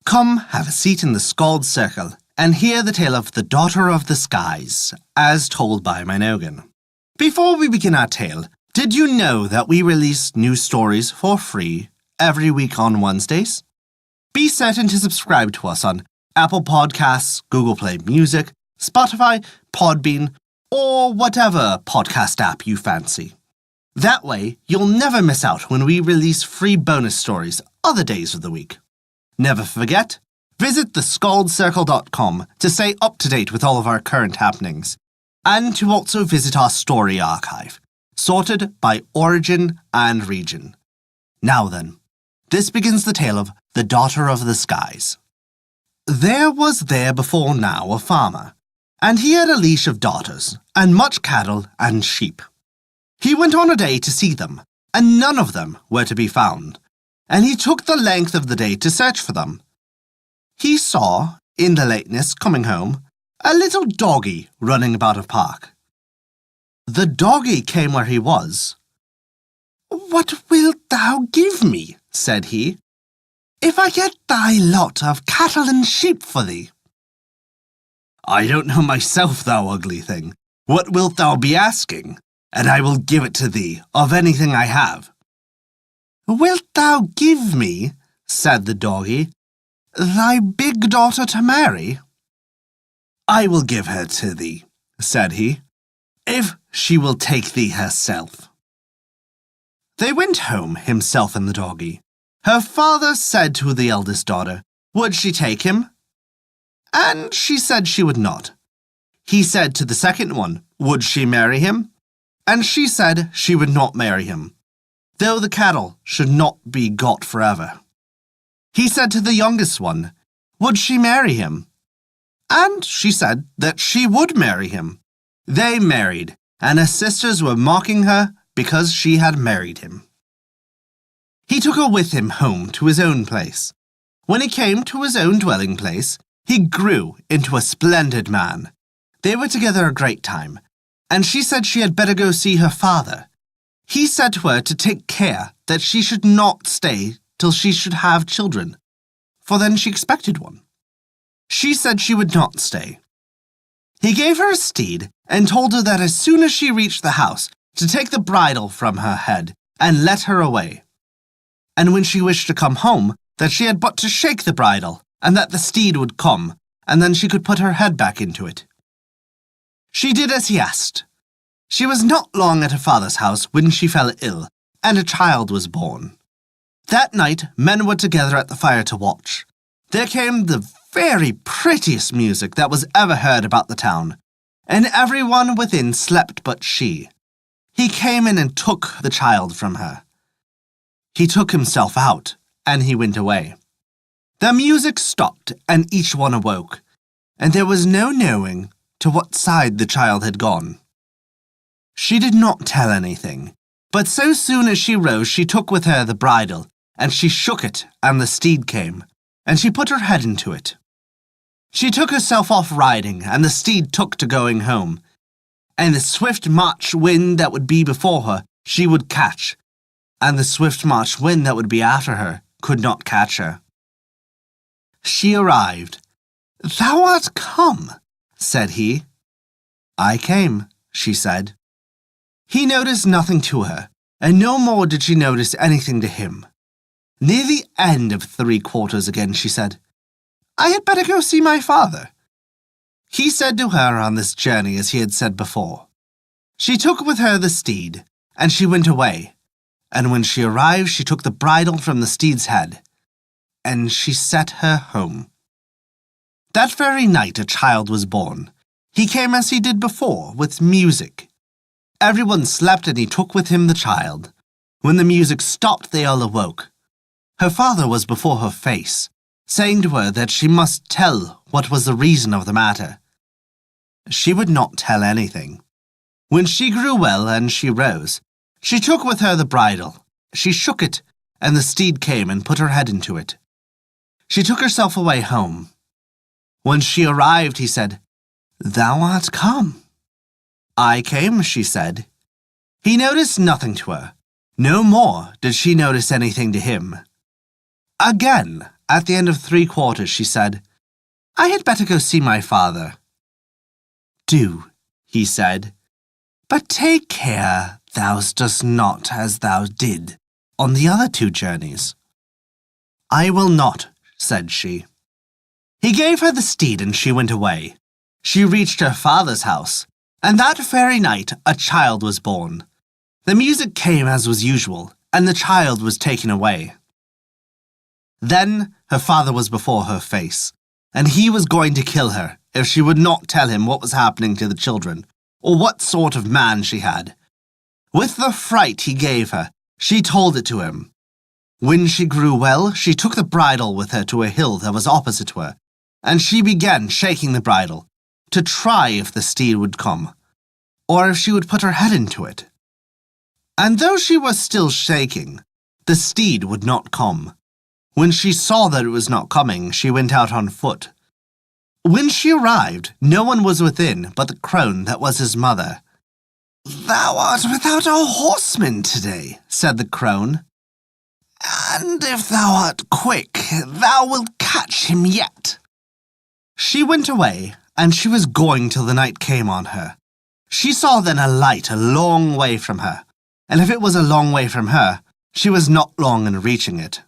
Come, have a seat in the Skald circle and hear the tale of the Daughter of the Skies, as told by Mynogan. Before we begin our tale, did you know that we release new stories for free every week on Wednesdays? Be certain to subscribe to us on Apple Podcasts, Google Play Music, Spotify, Podbean, or whatever podcast app you fancy. That way, you'll never miss out when we release free bonus stories other days of the week. Never forget, visit thescaldcircle.com to stay up to date with all of our current happenings, and to also visit our story archive, sorted by origin and region. Now then, this begins the tale of the Daughter of the Skies. There was there before now a farmer, and he had a leash of daughters, and much cattle and sheep. He went on a day to see them, and none of them were to be found, and he took the length of the day to search for them. He saw, in the lateness coming home, a little doggy running about a park. The doggy came where he was. "What wilt thou give me," said he, "if I get thy lot of cattle and sheep for thee?" "I don't know myself, thou ugly thing. What wilt thou be asking? And I will give it to thee, of anything I have." "Wilt thou give me," said the doggy, "thy big daughter to marry?" "I will give her to thee," said he, "if she will take thee herself." They went home, himself and the doggy. Her father said to the eldest daughter, would she take him? And she said she would not. He said to the second one, would she marry him? And she said she would not marry him, though the cattle should not be got forever. He said to the youngest one, would she marry him? And she said that she would marry him. They married, and her sisters were mocking her because she had married him. He took her with him home to his own place. When he came to his own dwelling place, he grew into a splendid man. They were together a great time, and she said she had better go see her father. He said to her to take care that she should not stay till she should have children, for then she expected one. She said she would not stay. He gave her a steed and told her that as soon as she reached the house, to take the bridle from her head and let her away. And when she wished to come home, that she had but to shake the bridle, and that the steed would come, and then she could put her head back into it. She did as he asked. She was not long at her father's house when she fell ill, and a child was born. That night men were together at the fire to watch. There came the very prettiest music that was ever heard about the town, and everyone within slept but she. He came in and took the child from her. He took himself out, and he went away. The music stopped, and each one awoke, and there was no knowing to what side the child had gone. She did not tell anything, but so soon as she rose she took with her the bridle, and she shook it, and the steed came, and she put her head into it. She took herself off riding, and the steed took to going home, and the swift March wind that would be before her she would catch, and the swift March wind that would be after her could not catch her. She arrived. "Thou art come," said he. "I came," she said. He noticed nothing to her, and no more did she notice anything to him. Near the end of 3/4 again, she said, "I had better go see my father." He said to her on this journey as he had said before. She took with her the steed, and she went away, and when she arrived she took the bridle from the steed's head, and she set her home. That very night a child was born. He came as he did before, with music. Everyone slept, and he took with him the child. When the music stopped, they all awoke. Her father was before her face, saying to her that she must tell what was the reason of the matter. She would not tell anything. When she grew well and she rose, she took with her the bridle. She shook it, and the steed came and put her head into it. She took herself away home. When she arrived, he said, "Thou art come." "I came," she said. He noticed nothing to her. No more did she notice anything to him. Again, at the end of 3/4, she said, "I had better go see my father." "Do," he said, "but take care thou dost not as thou did on the other 2 journeys." "I will not," said she. He gave her the steed and she went away. She reached her father's house, and that very night a child was born. The music came as was usual, and the child was taken away. Then her father was before her face, and he was going to kill her if she would not tell him what was happening to the children, or what sort of man she had. With the fright he gave her, she told it to him. When she grew well, she took the bridle with her to a hill that was opposite to her, and she began shaking the bridle, to try if the steed would come, or if she would put her head into it. And though she was still shaking, the steed would not come. When she saw that it was not coming, she went out on foot. When she arrived, no one was within but the crone that was his mother. "Thou art without a horseman today," said the crone, "and if thou art quick, thou wilt catch him yet." She went away, and she was going till the night came on her. She saw then a light a long way from her, and if it was a long way from her, she was not long in reaching it.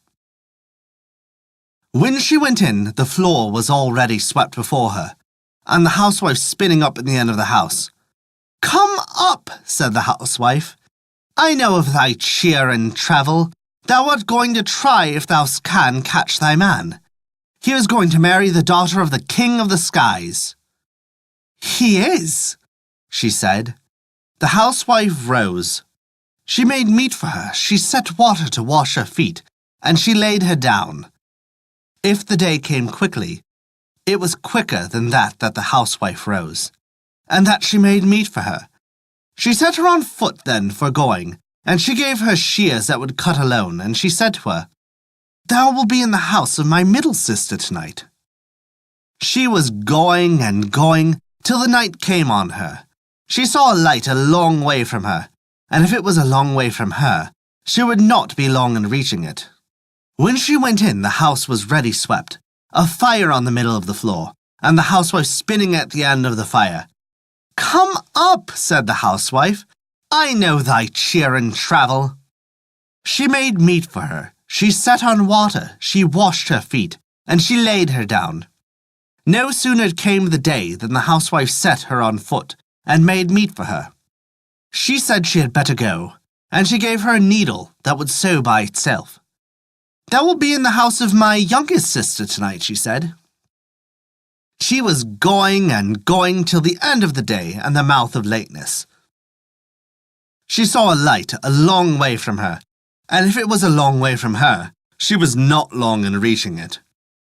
When she went in, the floor was already swept before her, and the housewife spinning up in the end of the house. "Come up," said the housewife. "I know of thy cheer and travel. Thou art going to try if thou can catch thy man. He is going to marry the daughter of the King of the Skies." "He is," she said. The housewife rose. She made meat for her, she set water to wash her feet, and she laid her down. If the day came quickly, it was quicker than that the housewife rose, and that she made meat for her. She set her on foot then for going, and she gave her shears that would cut alone, and she said to her, "Thou wilt be in the house of my middle sister tonight." She was going and going till the night came on her. She saw a light a long way from her, and if it was a long way from her, she would not be long in reaching it. When she went in, the house was ready swept, a fire on the middle of the floor, and the housewife spinning at the end of the fire. "Come up," said the housewife. "I know thy cheer and travel." She made meat for her. She set on water, she washed her feet, and she laid her down. No sooner came the day than the housewife set her on foot, and made meat for her. She said she had better go, and she gave her a needle that would sew by itself. "Thou wilt be in the house of my youngest sister tonight," she said. She was going and going till the end of the day and the mouth of lateness. She saw a light a long way from her, and if it was a long way from her, she was not long in reaching it.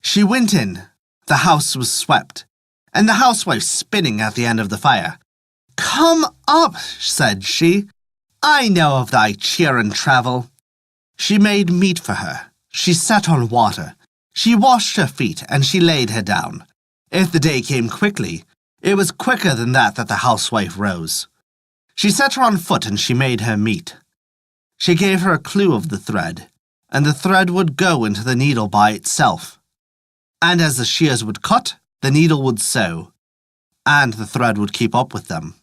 She went in. The house was swept, and the housewife spinning at the end of the fire. "Come up," said she. "I know of thy cheer and travel." She made meat for her. She set on water. She washed her feet, and she laid her down. If the day came quickly, it was quicker than that the housewife rose. She set her on foot, and she made her meat. She gave her a clue of the thread, and the thread would go into the needle by itself. And as the shears would cut, the needle would sew, and the thread would keep up with them.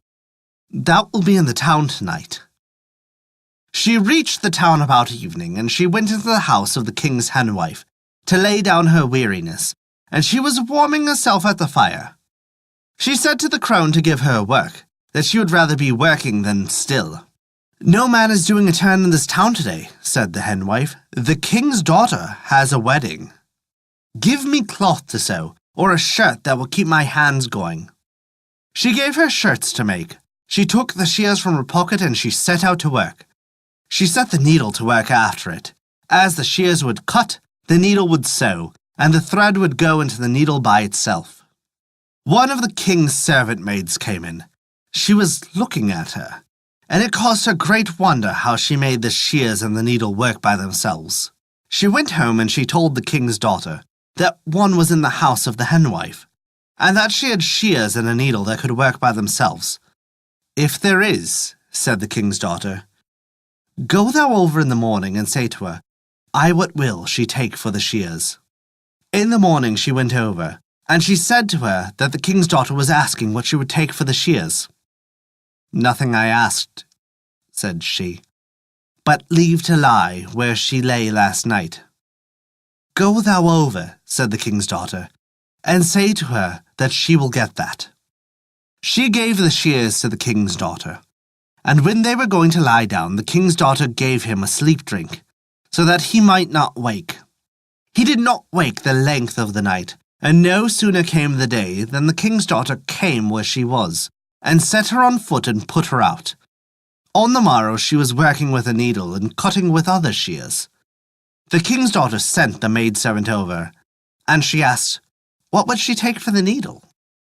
"Thou wilt be in the town tonight." She reached the town about evening, and she went into the house of the king's henwife to lay down her weariness, and she was warming herself at the fire. She said to the crone to give her work, that she would rather be working than still. "No man is doing a turn in this town today," said the henwife. "The king's daughter has a wedding. Give me cloth to sew, or a shirt that will keep my hands going." She gave her shirts to make. She took the shears from her pocket and she set out to work. She set the needle to work after it. As the shears would cut, the needle would sew, and the thread would go into the needle by itself. One of the king's servant maids came in. She was looking at her, and it caused her great wonder how she made the shears and the needle work by themselves. She went home and she told the king's daughter that one was in the house of the henwife, and that she had shears and a needle that could work by themselves. "If there is," said the king's daughter, "go thou over in the morning and say to her, I what will she take for the shears." In the morning she went over, and she said to her that the king's daughter was asking what she would take for the shears. "Nothing I asked," said she, "but leave to lie where she lay last night." "Go thou over," said the king's daughter, "and say to her that she will get that." She gave the shears to the king's daughter, and when they were going to lie down, the king's daughter gave him a sleep drink, so that he might not wake. He did not wake the length of the night, and no sooner came the day than the king's daughter came where she was, and set her on foot and put her out. On the morrow she was working with a needle and cutting with other shears. The king's daughter sent the maidservant over, and she asked, what would she take for the needle?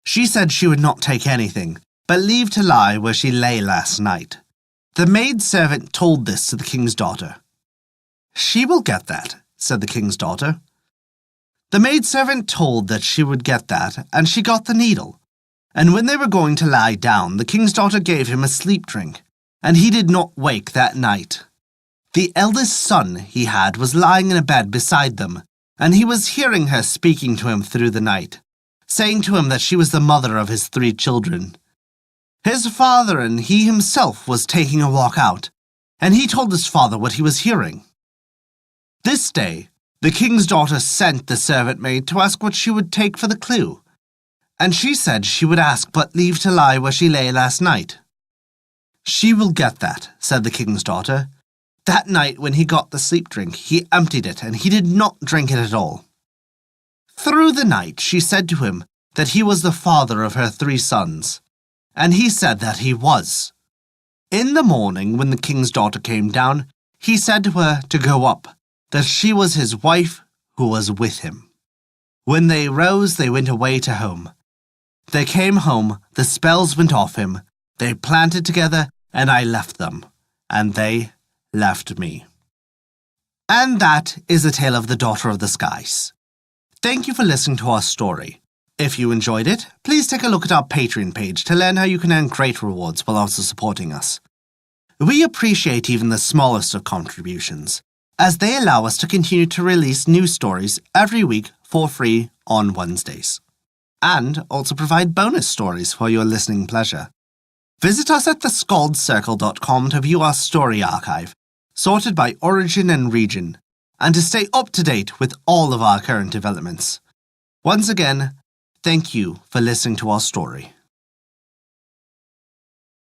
She said she would not take anything, but leave to lie where she lay last night. The maidservant told this to the king's daughter. "She will get that," said the king's daughter. The maidservant told that she would get that, and she got the needle. And when they were going to lie down, the king's daughter gave him a sleep drink, and he did not wake that night. The eldest son he had was lying in a bed beside them, and he was hearing her speaking to him through the night, saying to him that she was the mother of his 3 children. His father and he himself was taking a walk out, and he told his father what he was hearing. This day, the king's daughter sent the servant maid to ask what she would take for the clue, and she said she would ask but leave to lie where she lay last night. "She will get that," said the king's daughter. That night when he got the sleep drink, he emptied it, and he did not drink it at all. Through the night she said to him that he was the father of her 3 sons, and he said that he was. In the morning, when the king's daughter came down, he said to her to go up, that she was his wife who was with him. When they rose, they went away to home. They came home, the spells went off him, they planted together, and I left them, and they left me. And that is the tale of the Daughter of the Skies. Thank you for listening to our story. If you enjoyed it, please take a look at our Patreon page to learn how you can earn great rewards while also supporting us. We appreciate even the smallest of contributions, as they allow us to continue to release new stories every week for free on Wednesdays, and also provide bonus stories for your listening pleasure. Visit us at thescaldcircle.com to view our story archive, sorted by origin and region, and to stay up to date with all of our current developments. Once again, thank you for listening to our story.